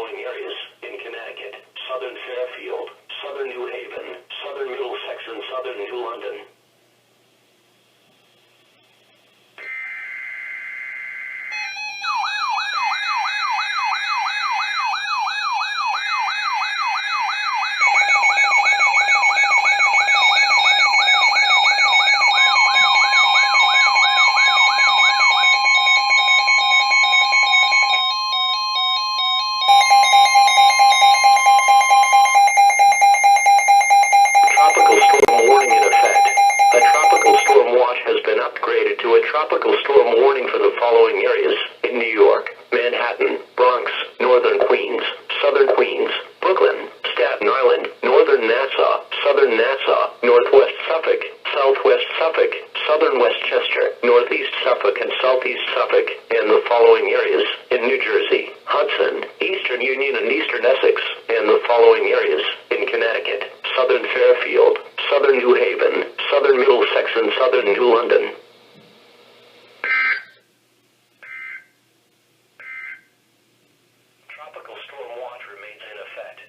following areas in Connecticut: southern Fairfield, southern New Haven, southern Middlesex, and southern New London. Tropical storm warning in effect. A tropical storm watch has been upgraded to a tropical storm warning for the following areas in New York: Manhattan, Bronx, northern Queens, southern Queens, Brooklyn, Staten Island, northern Nassau, southern Nassau, northwest Suffolk, southwest Suffolk, southern Westchester, northeast Suffolk, and southeast Suffolk, and the following areas in New Jersey: Hudson, eastern Union, and eastern Essex, and the following areas in Connecticut: southern Fairfield, southern New Haven, southern Middlesex, and southern New London.